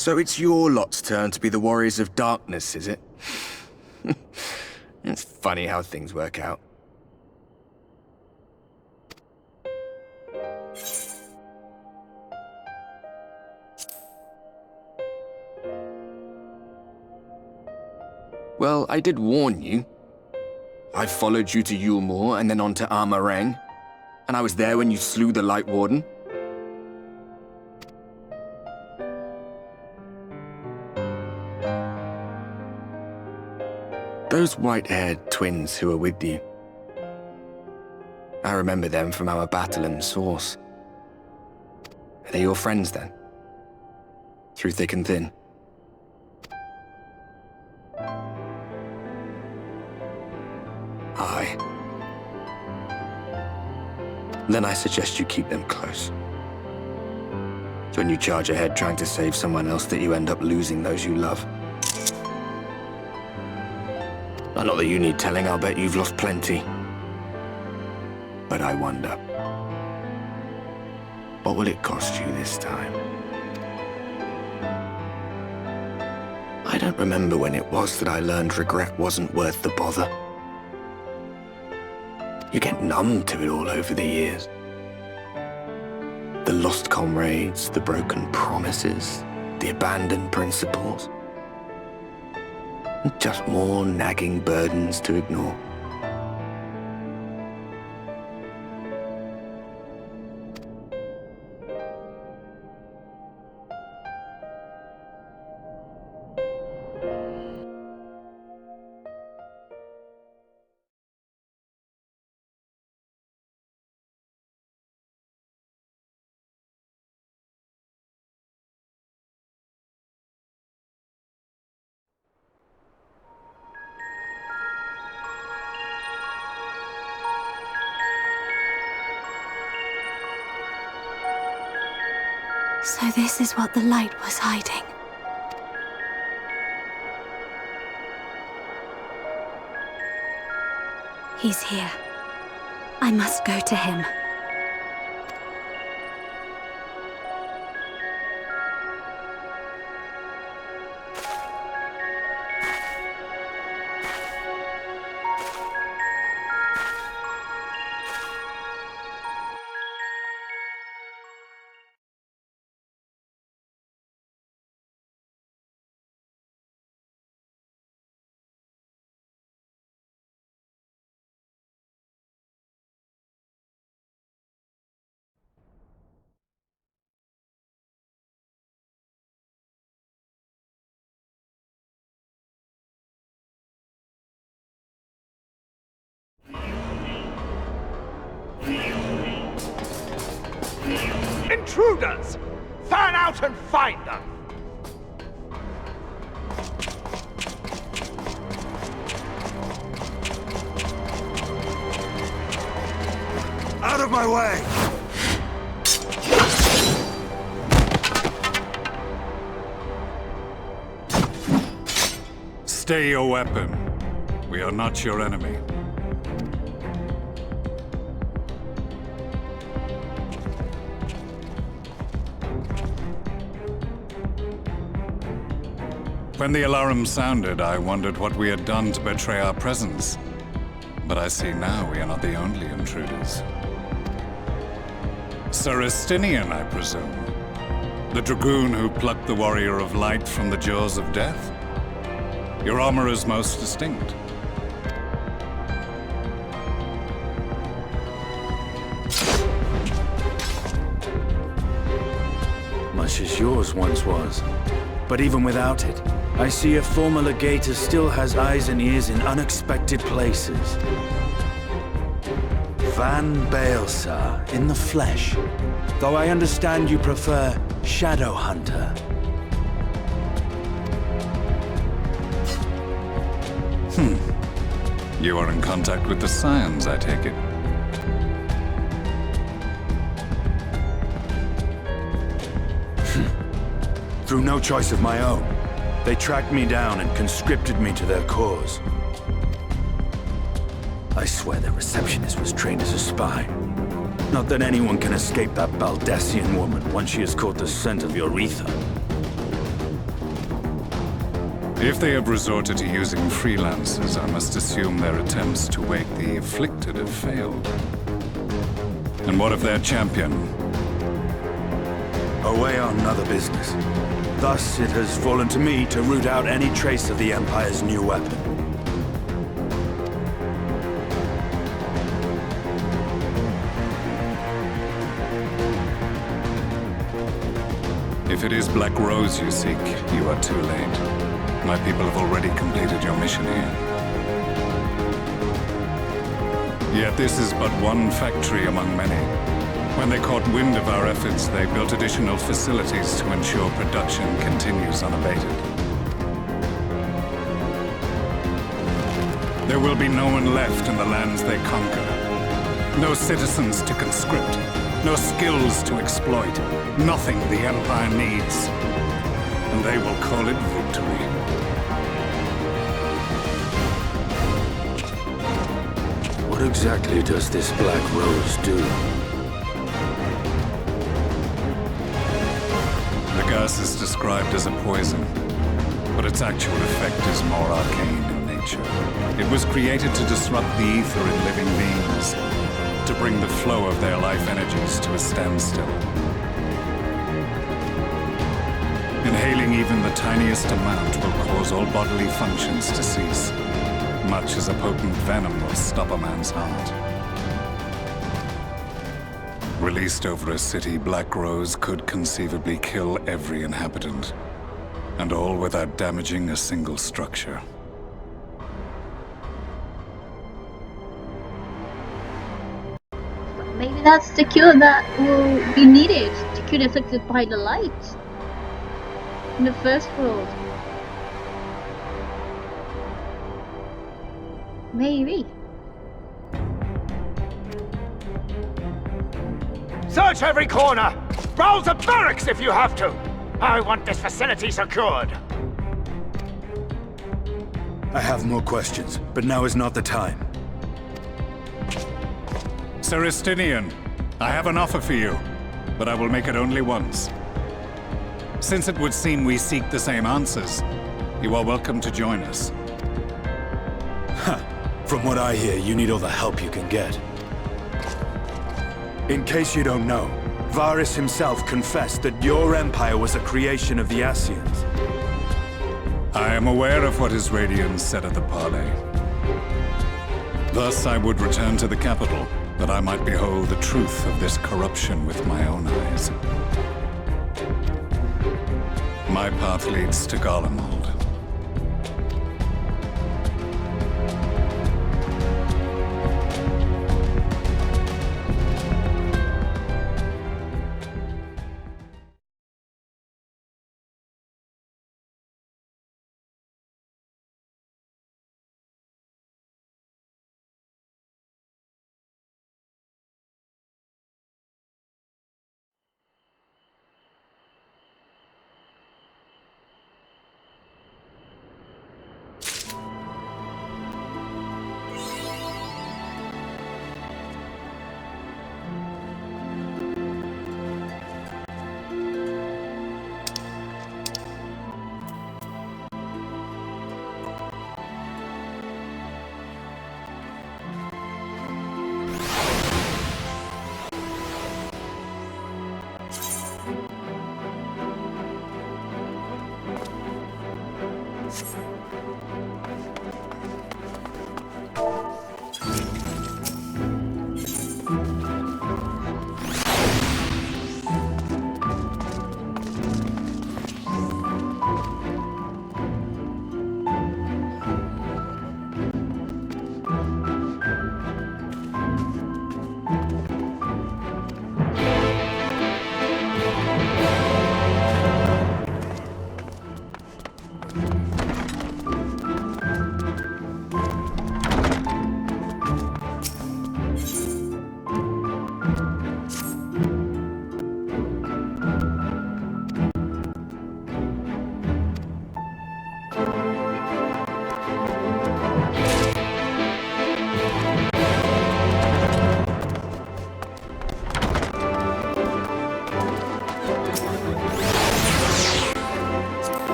So it's your lot's turn to be the Warriors of Darkness, is it? It's funny how things work out. Well, I did warn you. I followed you to Yulmore and then on to Armareng. And I was there when you slew the Light Warden. Those white-haired twins who were with you. I remember them from our battle in Source. Are they your friends then? Through thick and thin? Aye. Then I suggest you keep them close. It's when you charge ahead trying to save someone else that you end up losing those you love. Not that you need telling, I'll bet you've lost plenty. But I wonder, what will it cost you this time? I don't remember when it was that I learned regret wasn't worth the bother. You get numb to it all over the years. The lost comrades, the broken promises, the abandoned principles. Just more nagging burdens to ignore. So this is what the light was hiding. He's here. I must go to him. Intruders! Fan out and find them! Out of my way! Stay your weapon. We are not your enemy. When the alarm sounded, I wondered what we had done to betray our presence. But I see now we are not the only intruders. Sir Estinian, I presume. The dragoon who plucked the Warrior of Light from the jaws of death? Your armor is most distinct. Much as yours once was. But even without it, I see a former legator still has eyes and ears in unexpected places. Van Baelsar, in the flesh. Though I understand you prefer Shadow Hunter. You are in contact with the Scions, I take it. Through no choice of my own, they tracked me down and conscripted me to their cause. I swear the receptionist was trained as a spy. Not that anyone can escape that Baldassian woman once she has caught the scent of your ether. If they have resorted to using freelancers, I must assume their attempts to wake the afflicted have failed. And what of their champion? Away on another business. Thus, it has fallen to me to root out any trace of the Empire's new weapon. If it is Black Rose you seek, you are too late. My people have already completed your mission here. Yet this is but one factory among many. When they caught wind of our efforts, they built additional facilities to ensure production continues unabated. There will be no one left in the lands they conquer. No citizens to conscript. No skills to exploit. Nothing the Empire needs. And they will call it victory. What exactly does this Black Rose do? The gas is described as a poison, but its actual effect is more arcane in nature. It was created to disrupt the ether in living beings, to bring the flow of their life energies to a standstill. Inhaling even the tiniest amount will cause all bodily functions to cease, much as a potent venom will stop a man's heart. Released over a city, Black Rose could conceivably kill every inhabitant, and all without damaging a single structure. Maybe that's the cure that will be needed to cure the afflicted by the light in the first world. Maybe. Search every corner! Rouse the barracks if you have to! I want this facility secured! I have more questions, but now is not the time. Sir Estinian, I have an offer for you, but I will make it only once. Since it would seem we seek the same answers, you are welcome to join us. From what I hear, you need all the help you can get. In case you don't know, Varys himself confessed that your empire was a creation of the Ascians. I am aware of what his Radiance said at the parley. Thus I would return to the capital, that I might behold the truth of this corruption with my own eyes. My path leads to Garlemald.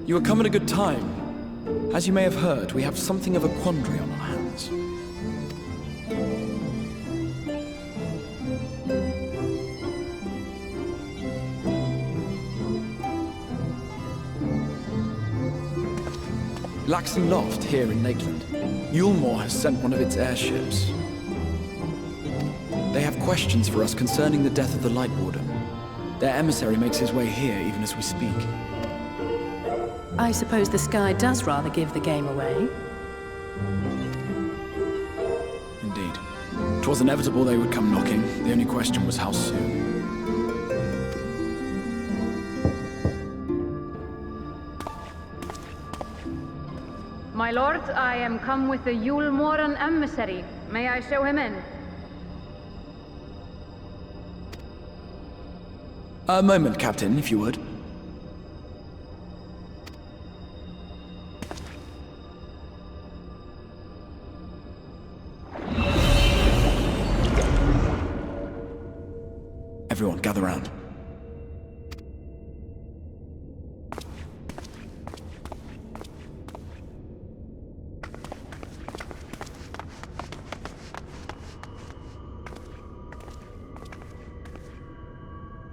You have come at a good time. As you may have heard, we have something of a quandary on our hands. Laxton Loft, here in Lakeland. Yulmore has sent one of its airships. They have questions for us concerning the death of the Light Warden. Their emissary makes his way here even as we speak. I suppose the sky does rather give the game away. Indeed. 'Twas inevitable they would come knocking. The only question was how soon. My lord, I am come with the Yulmoran emissary. May I show him in? A moment, Captain, if you would. Everyone, gather round.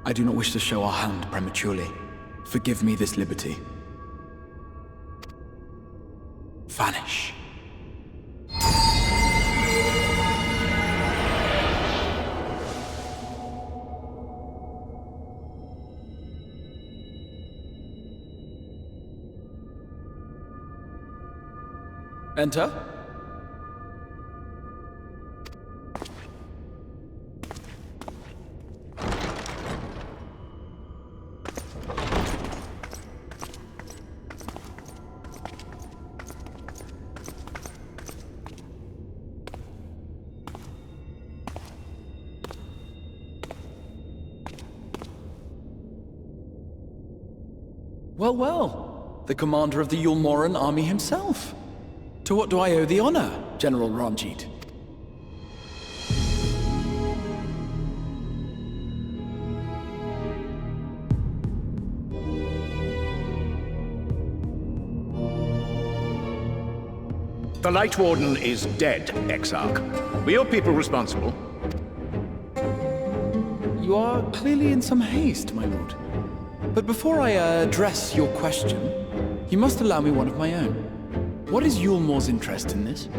I do not wish to show our hand prematurely. Forgive me this liberty. Vanish. Enter. Well, well. The commander of the Yulmoran army himself. To what do I owe the honor, General Ranjit? The Light Warden is dead, Exarch. Were your people responsible? You are clearly in some haste, my lord. But before I address your question, you must allow me one of my own. What is Yulmore's interest in this?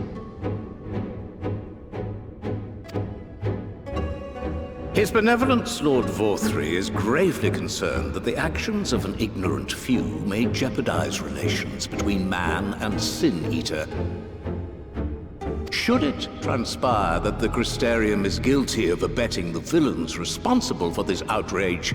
His Benevolence, Lord Vorthry, is gravely concerned that the actions of an ignorant few may jeopardize relations between man and Sin-Eater. Should it transpire that the Crystarium is guilty of abetting the villains responsible for this outrage,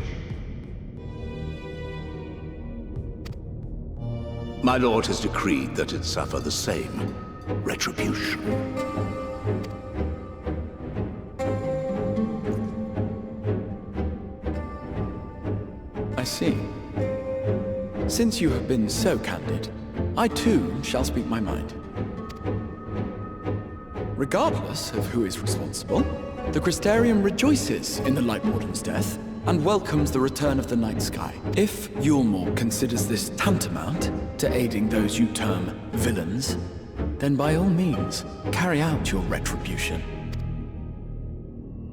my lord has decreed that it suffer the same retribution. I see. Since you have been so candid, I too shall speak my mind. Regardless of who is responsible, the Crystarium rejoices in the Light Warden's death and welcomes the return of the night sky. If Yulmore considers this tantamount to aiding those you term villains, then by all means, carry out your retribution.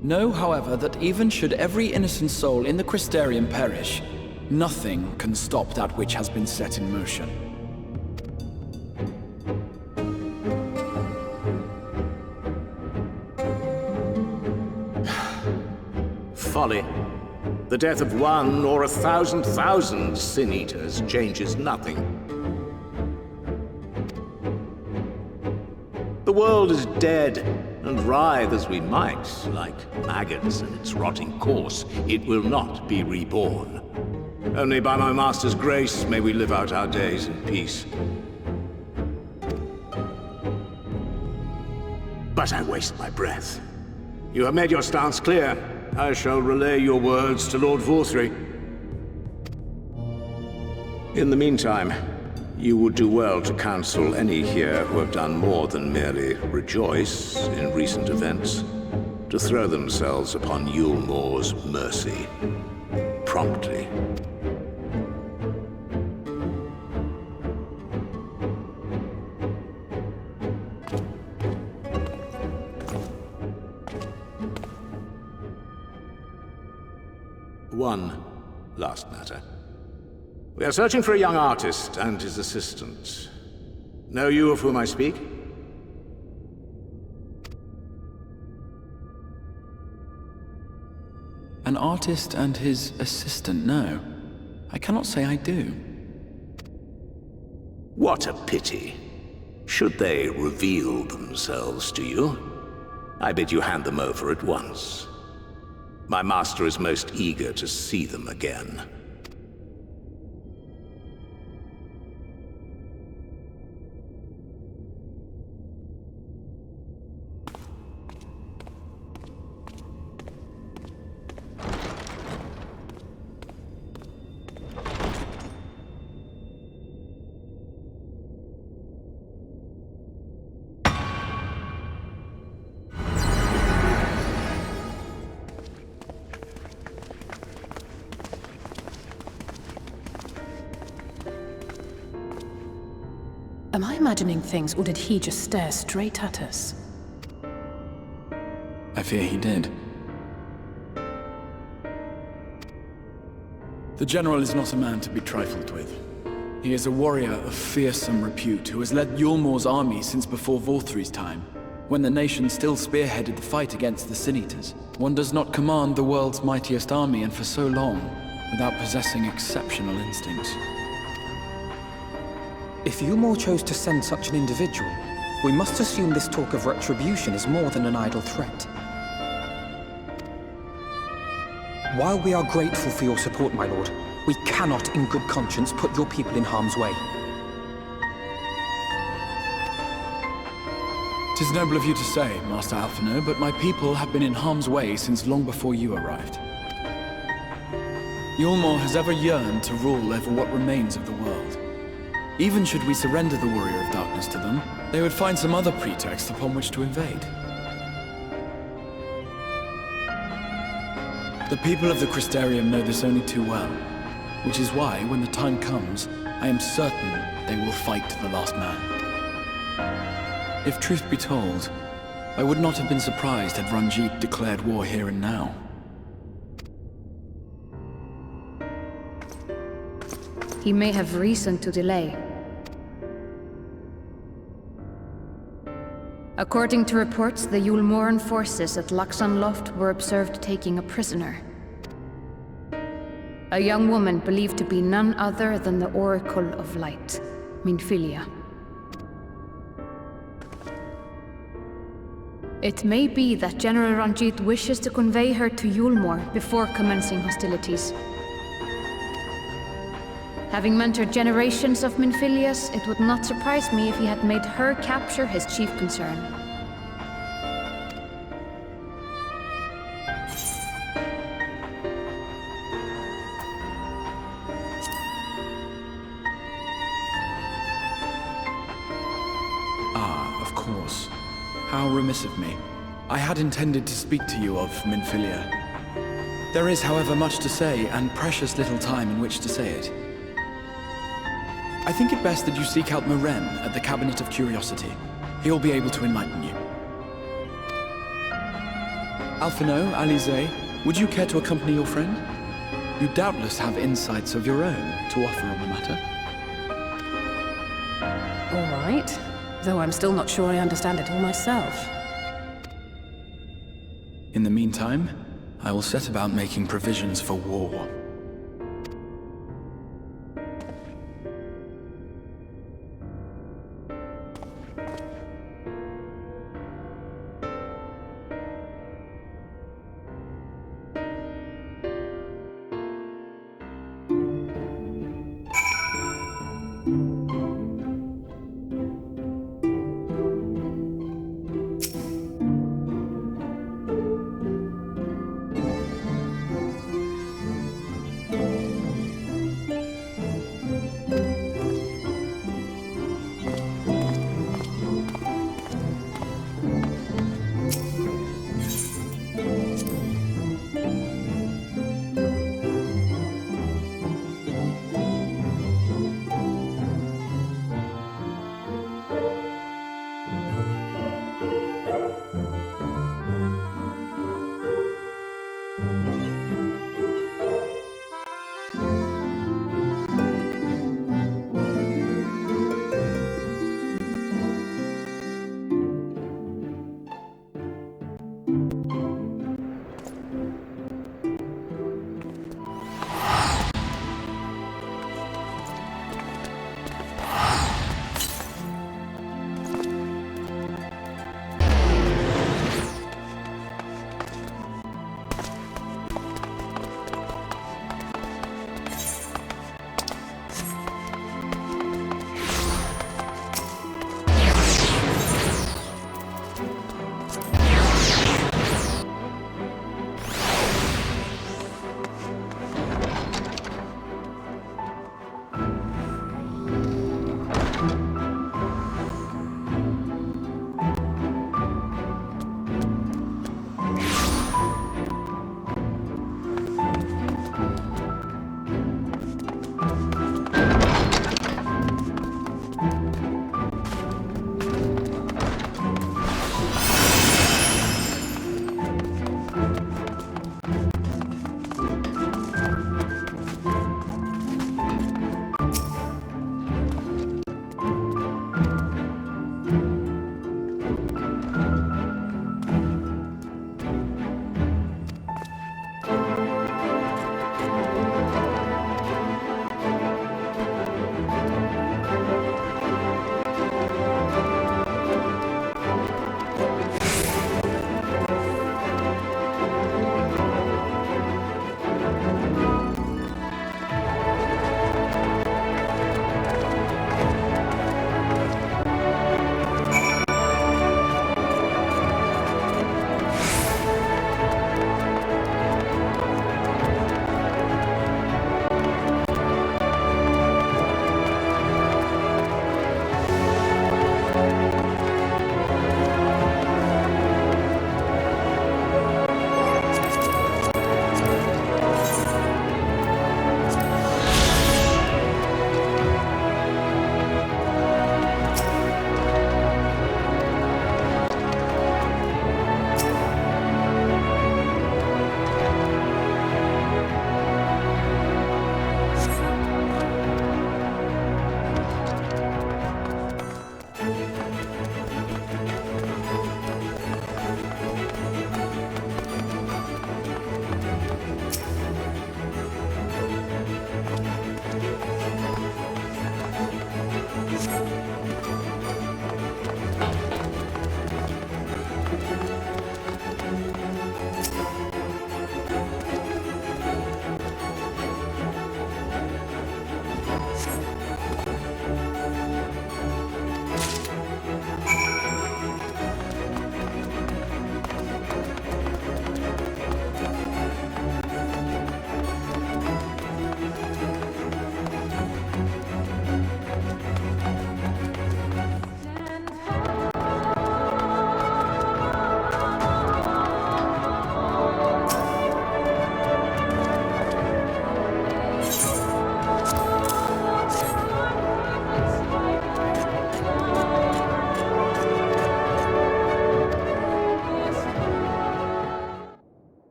Know, however, that even should every innocent soul in the Crystarium perish, nothing can stop that which has been set in motion. Folly. The death of one or 1,000,000 Sin-Eaters changes nothing. The world is dead, and writhe as we might, like maggots in its rotting course, it will not be reborn. Only by my master's grace may we live out our days in peace. But I waste my breath. You have made your stance clear. I shall relay your words to Lord Vorthry. In the meantime, you would do well to counsel any here who have done more than merely rejoice in recent events, to throw themselves upon Yulmore's mercy, promptly. One last matter. We are searching for a young artist and his assistant. Know you of whom I speak? An artist and his assistant, no. I cannot say I do. What a pity. Should they reveal themselves to you, I bid you hand them over at once. My master is most eager to see them again. Am I imagining things, or did he just stare straight at us? I fear he did. The General is not a man to be trifled with. He is a warrior of fearsome repute who has led Yulmor's army since before Vorthry's time, when the nation still spearheaded the fight against the Sin-Eaters. One does not command the world's mightiest army, and for so long, without possessing exceptional instincts. If Yulmor chose to send such an individual, we must assume this talk of retribution is more than an idle threat. While we are grateful for your support, my lord, we cannot in good conscience put your people in harm's way. 'Tis noble of you to say, Master Alphino, but my people have been in harm's way since long before you arrived. Yulmor has ever yearned to rule over what remains of the world. Even should we surrender the Warrior of Darkness to them, they would find some other pretext upon which to invade. The people of the Crystarium know this only too well, which is why, when the time comes, I am certain they will fight to the last man. If truth be told, I would not have been surprised had Ranjit declared war here and now. He may have reason to delay. According to reports, the Yulmoran forces at Laxan Loft were observed taking a prisoner. A young woman believed to be none other than the Oracle of Light, Minfilia. It may be that General Ranjit wishes to convey her to Yulmor before commencing hostilities. Having mentored generations of Minfilias, it would not surprise me if he had made her capture his chief concern. Ah, of course. How remiss of me. I had intended to speak to you of Minfilia. There is, however, much to say, and precious little time in which to say it. I think it best that you seek out Maren at the Cabinet of Curiosity. He'll be able to enlighten you. Alphino, Alize, would you care to accompany your friend? You doubtless have insights of your own to offer on the matter. All right, though I'm still not sure I understand it all myself. In the meantime, I will set about making provisions for war.